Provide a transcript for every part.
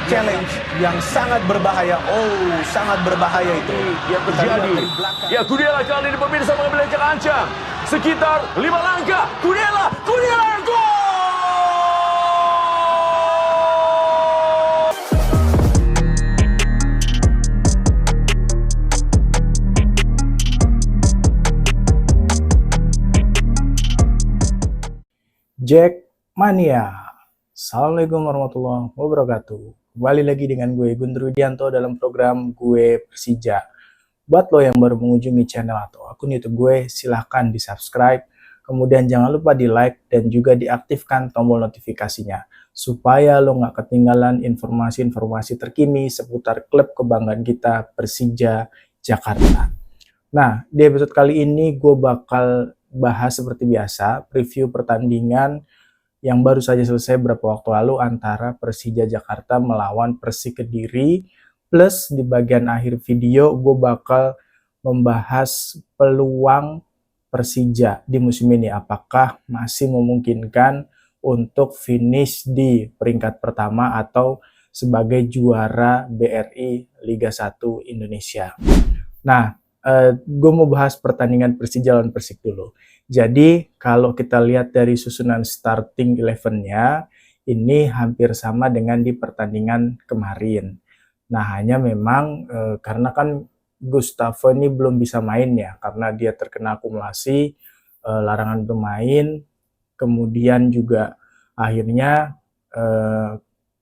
challenge yang sangat berbahaya. Oh, sangat berbahaya itu. Yang terjadi. Ya, Kudela kali ini pemirsa mengambil yang ancam. Sekitar 5 langkah. Kudela gol! Jackmania. Assalamualaikum warahmatullahi wabarakatuh. Kembali lagi dengan gue Guntur Widianto dalam program Gue Persija. Buat lo yang baru mengunjungi channel atau akun YouTube gue, silahkan di subscribe. Kemudian jangan lupa di like dan juga diaktifkan tombol notifikasinya supaya lo nggak ketinggalan informasi-informasi terkini seputar klub kebanggaan kita Persija Jakarta. Nah, di episode kali ini gue bakal bahas seperti biasa preview pertandingan yang baru saja selesai beberapa waktu lalu antara Persija Jakarta melawan Persik Kediri, plus di bagian akhir video gue bakal membahas peluang Persija di musim ini, apakah masih memungkinkan untuk finish di peringkat pertama atau sebagai juara BRI Liga 1 Indonesia. Nah, gue mau bahas pertandingan Persija lawan Persik dulu. Jadi kalau kita lihat dari susunan starting 11-nya, ini hampir sama dengan di pertandingan kemarin. Nah, hanya memang karena kan Gustavo ini belum bisa main ya, karena dia terkena akumulasi larangan bermain. Kemudian juga akhirnya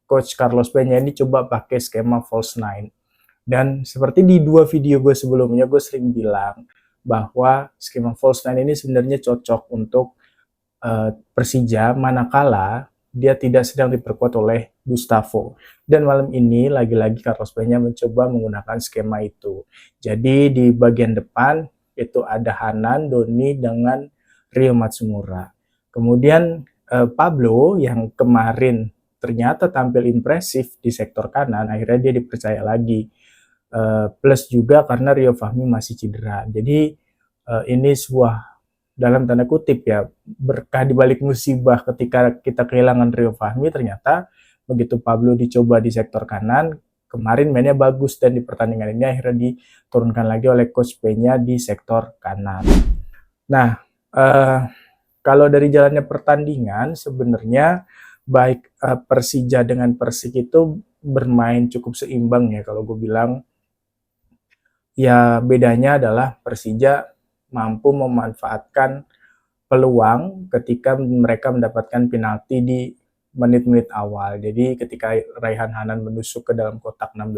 Coach Carlos Peña ini coba pakai skema false nine. Dan seperti di dua video gue sebelumnya, gue sering bilang bahwa skema false nine ini sebenarnya cocok untuk Persija manakala dia tidak sedang diperkuat oleh Gustavo. Dan malam ini lagi-lagi Carlos Peña mencoba menggunakan skema itu. Jadi di bagian depan itu ada Hanan, Doni dengan Rio Matsumura. Kemudian Pablo yang kemarin ternyata tampil impresif di sektor kanan, akhirnya dia dipercaya lagi. Plus juga karena Rio Fahmi masih cedera. Jadi ini sebuah dalam tanda kutip ya berkah di balik musibah ketika kita kehilangan Rio Fahmi. Ternyata begitu Pablo dicoba di sektor kanan, kemarin mainnya bagus dan di pertandingan ini akhirnya diturunkan lagi oleh Coach Peña di sektor kanan. Nah, kalau dari jalannya pertandingan sebenarnya baik Persija dengan Persik itu bermain cukup seimbang ya kalau gue bilang. Ya bedanya adalah Persija mampu memanfaatkan peluang ketika mereka mendapatkan penalti di menit-menit awal. Jadi ketika Raihan Hanan menusuk ke dalam kotak 16,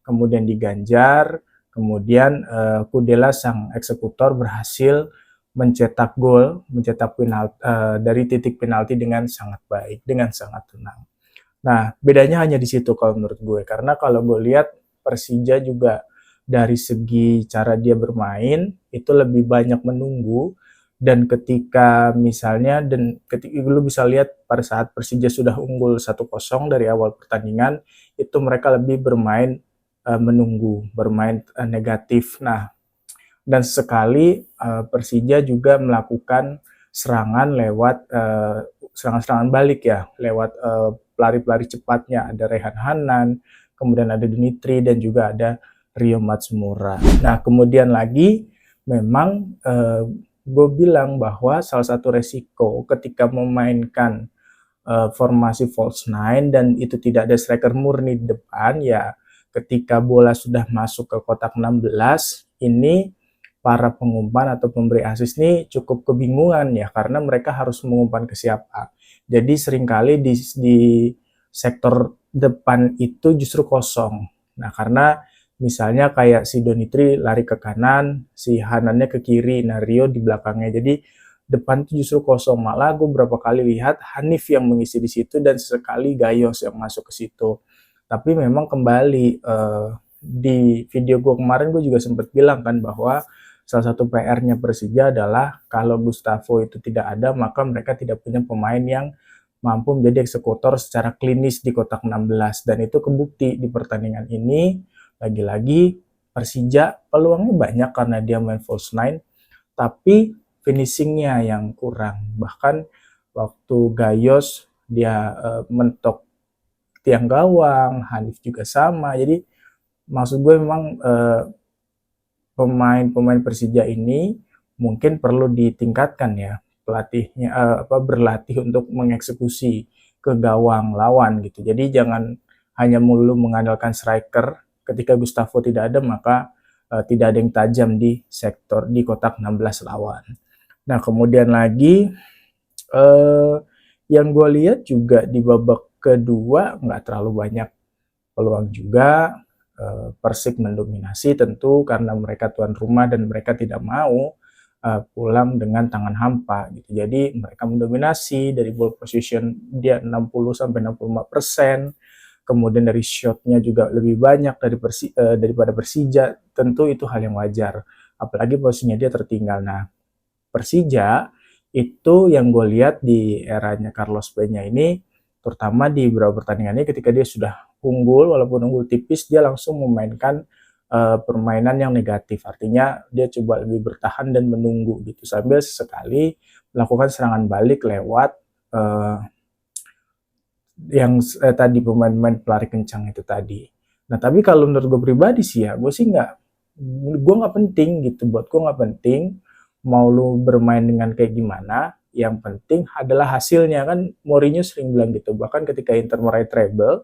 kemudian diganjar, kemudian Kudela sang eksekutor berhasil mencetak gol, mencetak penalti dari titik penalti dengan sangat baik, dengan sangat tenang. Nah, bedanya hanya di situ kalau menurut gue, karena kalau gue lihat Persija juga dari segi cara dia bermain itu lebih banyak menunggu, dan ketika misalnya ketika lu bisa lihat pada saat Persija sudah unggul 1-0 dari awal pertandingan itu mereka lebih bermain menunggu, bermain negatif. Nah, dan sekali Persija juga melakukan serangan lewat serangan-serangan balik ya, lewat pelari-pelari cepatnya, ada Raihan Hanan, kemudian ada Dimitri dan juga ada Rio Matsumura. Nah, kemudian lagi memang gue bilang bahwa salah satu resiko ketika memainkan formasi false nine dan itu tidak ada striker murni di depan, ya ketika bola sudah masuk ke kotak 16, ini para pengumpan atau pemberi asis ini cukup kebingungan ya, karena mereka harus mengumpan ke siapa. Jadi seringkali di sektor depan itu justru kosong. Nah, karena misalnya kayak si Donitri lari ke kanan, si Hanannya ke kiri, nah Rio di belakangnya. Jadi depan itu justru kosong. Malah gue beberapa kali lihat Hanif yang mengisi di situ dan sesekali Gayos yang masuk ke situ. Tapi memang kembali di video gue kemarin gue juga sempat bilang kan bahwa salah satu PR-nya Persija adalah kalau Gustavo itu tidak ada, maka mereka tidak punya pemain yang mampu menjadi eksekutor secara klinis di kotak 16. Dan itu kebukti di pertandingan ini. Lagi-lagi Persija peluangnya banyak karena dia main false nine, tapi finishingnya yang kurang. Bahkan waktu Gayos dia mentok tiang gawang, Hanif juga sama. Jadi maksud gue memang pemain-pemain Persija ini mungkin perlu ditingkatkan ya pelatihnya, berlatih untuk mengeksekusi ke gawang lawan gitu. Jadi jangan hanya melulu mengandalkan striker. Ketika Gustavo tidak ada, maka tidak ada yang tajam di sektor di kotak 16 lawan. Nah, kemudian lagi yang gue lihat juga di babak kedua nggak terlalu banyak peluang juga. Persik mendominasi tentu karena mereka tuan rumah dan mereka tidak mau pulang dengan tangan hampa gitu. Jadi mereka mendominasi dari ball position dia 60-65%. Kemudian dari shotnya juga lebih banyak daripada Persija. Tentu itu hal yang wajar. Apalagi posisinya dia tertinggal. Nah, Persija itu yang gue lihat di eranya Carlos Peña ini, terutama di beberapa pertandingannya ketika dia sudah unggul, walaupun unggul tipis, dia langsung memainkan permainan yang negatif. Artinya dia coba lebih bertahan dan menunggu gitu, sambil sesekali melakukan serangan balik lewat tadi pemain-pemain pelari kencang itu tadi. Nah, tapi kalau menurut gue pribadi sih ya, gue nggak penting gitu, buat gue nggak penting mau lu bermain dengan kayak gimana, yang penting adalah hasilnya. Kan Mourinho sering bilang gitu, bahkan ketika Inter meraih treble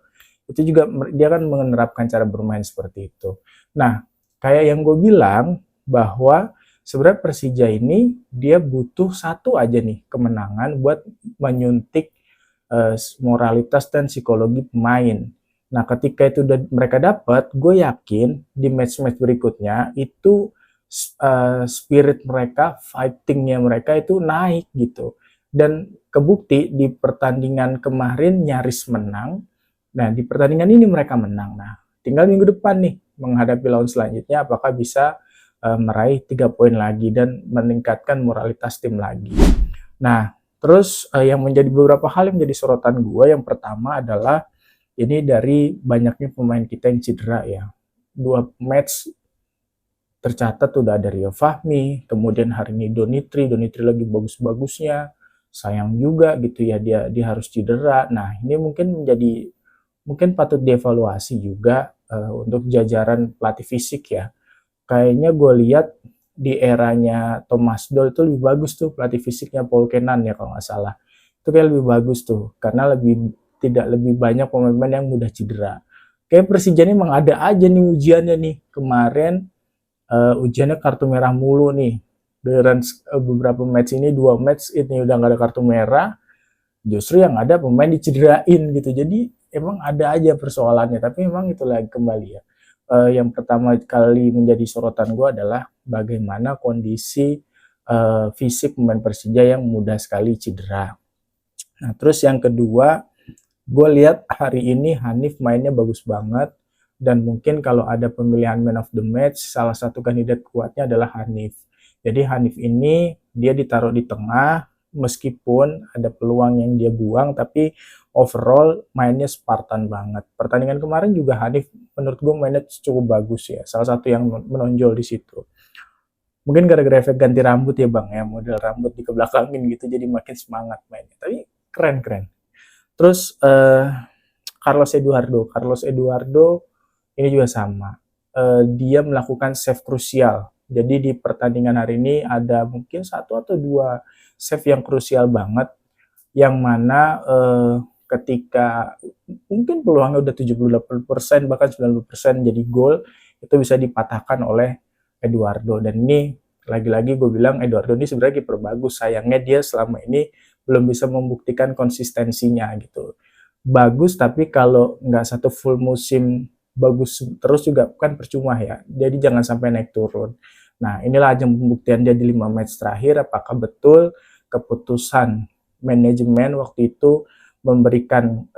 itu juga dia kan menerapkan cara bermain seperti itu. Nah, kayak yang gue bilang bahwa sebenarnya Persija ini dia butuh satu aja nih kemenangan buat menyuntik moralitas dan psikologi pemain. Nah, ketika itu mereka dapat, gue yakin di match-match berikutnya itu spirit mereka, fightingnya mereka itu naik gitu. Dan kebukti di pertandingan kemarin nyaris menang. Nah, di pertandingan ini mereka menang. Nah, tinggal minggu depan nih menghadapi lawan selanjutnya apakah bisa meraih 3 poin lagi dan meningkatkan moralitas tim lagi. Nah, terus yang menjadi beberapa hal yang menjadi sorotan gue, yang pertama adalah ini dari banyaknya pemain kita yang cedera ya. 2 match tercatat udah ada Rio Fahmi, kemudian hari ini Donitri lagi bagus-bagusnya, sayang juga gitu ya dia harus cedera. Nah, ini mungkin patut dievaluasi juga untuk jajaran pelatih fisik ya. Kayaknya gue lihat di eranya Thomas Doll itu lebih bagus tuh pelatih fisiknya Paul Kenan ya kalau nggak salah. Itu kayak lebih bagus tuh karena tidak lebih banyak pemain-pemain yang mudah cedera. Kayak Persija ini emang ada aja nih ujiannya nih. Kemarin ujiannya kartu merah mulu nih. Dengan beberapa match ini, 2 match ini udah nggak ada kartu merah, justru yang ada pemain dicederain gitu. Jadi emang ada aja persoalannya, tapi memang itu lagi kembali ya. Yang pertama kali menjadi sorotan gue adalah bagaimana kondisi fisik pemain Persija yang mudah sekali cedera. Nah, terus yang kedua, gue lihat hari ini Hanif mainnya bagus banget. Dan mungkin kalau ada pemilihan man of the match, salah satu kandidat kuatnya adalah Hanif. Jadi Hanif ini dia ditaruh di tengah, meskipun ada peluang yang dia buang, tapi overall mainnya Spartan banget. Pertandingan kemarin juga Hanif menurut gue mainnya cukup bagus ya, salah satu yang menonjol di situ. Mungkin gara-gara efek ganti rambut ya bang ya, model rambut dikebelakangin gitu, jadi makin semangat mainnya. Tapi keren. Terus Carlos Eduardo ini juga sama. Dia melakukan save krusial. Jadi di pertandingan hari ini ada mungkin 1 atau 2 save yang krusial banget, yang mana ketika mungkin peluangnya udah 78% bahkan 90% jadi gol, itu bisa dipatahkan oleh Eduardo. Dan ini lagi-lagi gue bilang Eduardo ini sebenarnya kiper bagus, sayangnya dia selama ini belum bisa membuktikan konsistensinya gitu. Bagus, tapi kalau nggak satu full musim bagus terus juga kan percuma ya. Jadi jangan sampai naik turun. Nah, inilah ajang pembuktian dia di 5 match terakhir, apakah betul keputusan manajemen waktu itu memberikan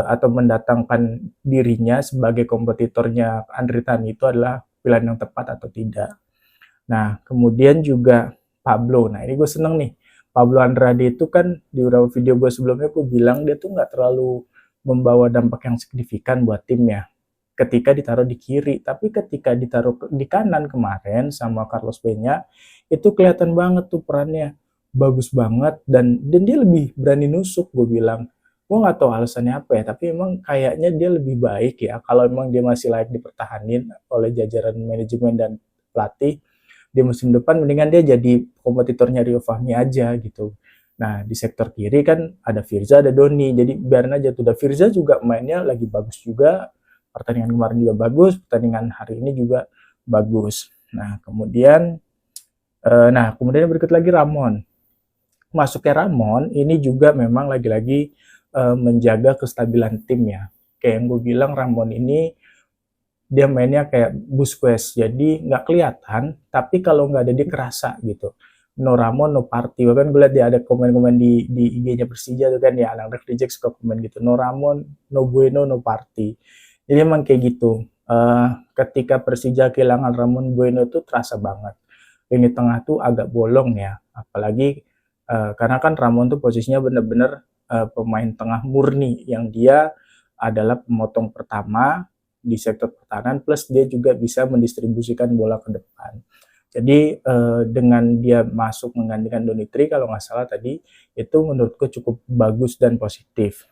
atau mendatangkan dirinya sebagai kompetitornya Andre Tani itu adalah pilihan yang tepat atau tidak. Nah, kemudian juga Pablo. Nah, ini gue seneng nih. Pablo Andrade itu kan di beberapa video gue sebelumnya gue bilang dia tuh nggak terlalu membawa dampak yang signifikan buat timnya ketika ditaruh di kiri, tapi ketika ditaruh di kanan kemarin sama Carlos Peña itu kelihatan banget tuh perannya bagus banget, dan dia lebih berani nusuk gue bilang. Gue nggak tahu alasannya apa ya, tapi emang kayaknya dia lebih baik ya kalau emang dia masih layak dipertahanin oleh jajaran manajemen dan pelatih di musim depan, mendingan dia jadi kompetitornya Rio Fahmi aja gitu. Nah, di sektor kiri kan ada Firza, ada Doni, jadi biarin aja tuh. Dan Firza juga mainnya lagi bagus juga, pertandingan kemarin juga bagus, pertandingan hari ini juga bagus. Nah kemudian berikut lagi Ramon. Masuknya Ramon ini juga memang lagi-lagi menjaga kestabilan tim ya. Kayak yang gue bilang, Ramon ini dia mainnya kayak Busquets, jadi nggak kelihatan, tapi kalau nggak ada dia kerasa gitu. No Ramon, no party. Bahkan gue lihat dia ada komen-komen di IG-nya Persija tuh kan ya, anak-anak reject suka komen gitu. No Ramon, no bueno, no party. Jadi emang kayak gitu. Ketika Persija kehilangan Ramon Bueno itu terasa banget. Lini tengah tuh agak bolong ya, apalagi karena kan Ramon tuh posisinya bener-bener pemain tengah murni yang dia adalah pemotong pertama di sektor pertahanan, plus dia juga bisa mendistribusikan bola ke depan. Jadi dengan dia masuk menggantikan Donitri kalau nggak salah tadi, itu menurutku cukup bagus dan positif.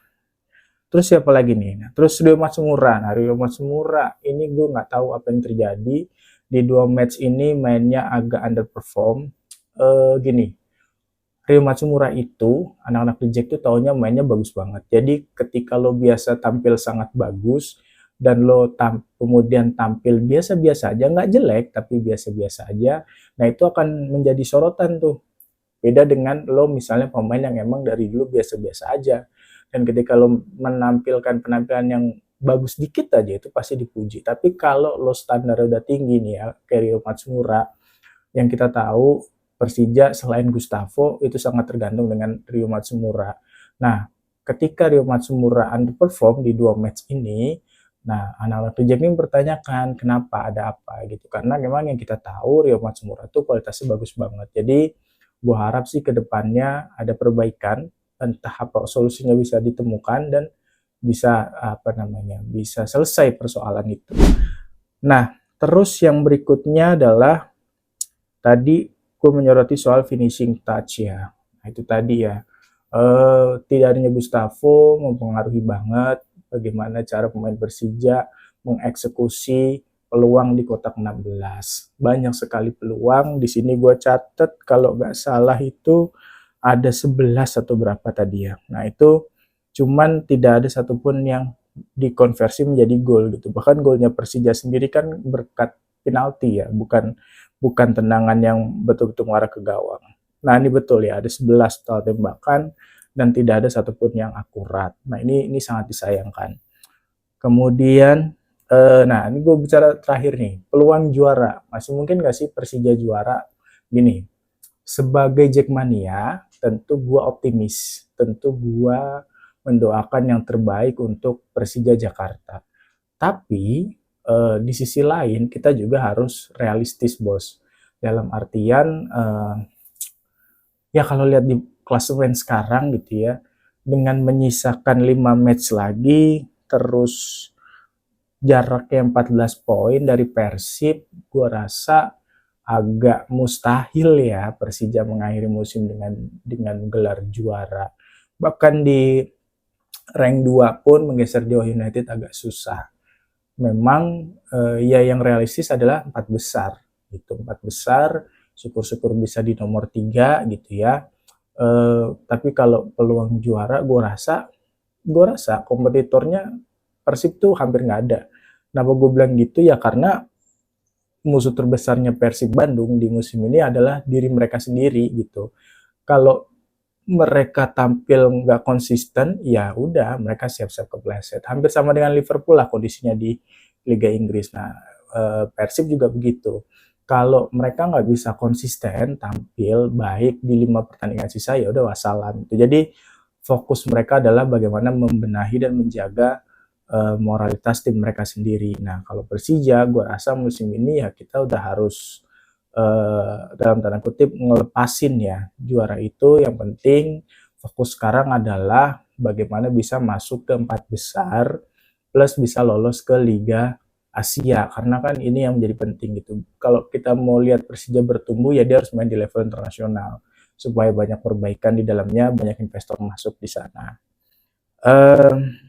Terus siapa lagi nih? Nah, terus Rio Matsumura. Nah, Rio Matsumura ini gue nggak tahu apa yang terjadi di dua match ini, mainnya agak underperform. Gini, Rio Matsumura itu, anak-anak reject tuh taunya mainnya bagus banget. Jadi ketika lo biasa tampil sangat bagus, dan lo kemudian tampil biasa-biasa aja, nggak jelek, tapi biasa-biasa aja, nah itu akan menjadi sorotan tuh. Beda dengan lo misalnya pemain yang emang dari dulu biasa-biasa aja. Dan ketika lo menampilkan penampilan yang bagus dikit aja, itu pasti dipuji. Tapi kalau lo standar udah tinggi nih ya, kayak Rio Matsumura, yang kita tahu Persija selain Gustavo itu sangat tergantung dengan Rio Matsumura. Nah, ketika Rio Matsumura underperform di dua match ini, nah anak-anak reject ini mempertanyakan kenapa, ada apa gitu. Karena memang yang kita tahu Rio Matsumura itu kualitasnya bagus banget. Jadi gue harap sih ke depannya ada perbaikan, entah apa solusinya bisa ditemukan dan bisa bisa selesai persoalan itu. Nah, terus yang berikutnya adalah tadi gue menyoroti soal finishing touch ya. Nah, itu tadi ya. Tidak adanya Gustavo mempengaruhi banget bagaimana cara pemain Persija mengeksekusi peluang di kotak 16. Banyak sekali peluang. Di sini gue catat kalau nggak salah itu ada 11 atau berapa tadi ya. Nah, itu cuman tidak ada satupun yang dikonversi menjadi gol gitu. Bahkan golnya Persija sendiri kan berkat penalti ya, bukan bukan tendangan yang betul-betul mengarah ke gawang. Nah, ini betul ya, ada 11 total tembakan dan tidak ada satupun yang akurat. Nah, ini sangat disayangkan. Kemudian, nah ini gue bicara terakhir nih, peluang juara. Masih mungkin nggak sih Persija juara? Gini, sebagai Jackmania, tentu gue optimis. Tentu gue mendoakan yang terbaik untuk Persija Jakarta. Tapi di sisi lain kita juga harus realistis bos. Dalam artian ya kalau lihat di klasemen sekarang gitu ya, dengan menyisakan 5 match lagi, terus jaraknya 14 poin dari Persib, gue rasa agak mustahil ya Persija mengakhiri musim dengan gelar juara. Bahkan di rank 2 pun menggeser Dewa United agak susah. Memang ya yang realistis adalah 4 besar gitu, 4 besar, syukur-syukur bisa di nomor 3 gitu ya. Tapi kalau peluang juara gue rasa kompetitornya Persib tuh hampir nggak ada. Kenapa gue bilang gitu ya, karena musuh terbesarnya Persib Bandung di musim ini adalah diri mereka sendiri gitu. Kalau mereka tampil nggak konsisten, ya udah mereka siap-siap kepleset. Hampir sama dengan Liverpool lah kondisinya di Liga Inggris. Nah, Persib juga begitu. Kalau mereka nggak bisa konsisten tampil baik di 5 pertandingan sisa, ya udah wassalam. Jadi fokus mereka adalah bagaimana membenahi dan menjaga moralitas tim mereka sendiri. Nah, kalau Persija, gue rasa musim ini ya kita udah harus dalam tanda kutip ngelepasin ya juara itu. Yang penting fokus sekarang adalah bagaimana bisa masuk ke 4 besar plus bisa lolos ke Liga Asia, karena kan ini yang menjadi penting gitu. Kalau kita mau lihat Persija bertumbuh ya dia harus main di level internasional supaya banyak perbaikan di dalamnya, banyak investor masuk di sana. Em,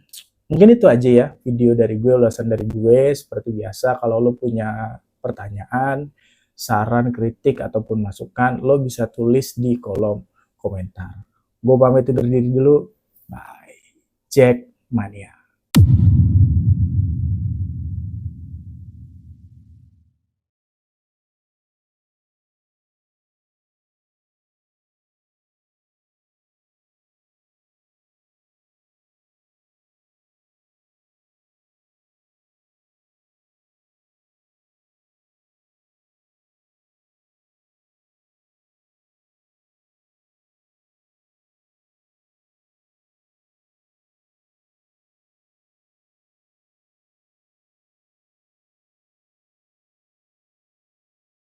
Mungkin itu aja ya video dari gue, ulasan dari gue. Seperti biasa, kalau lo punya pertanyaan, saran, kritik, ataupun masukan, lo bisa tulis di kolom komentar. Gue pamit undur diri dulu. Bye. Jack Mania.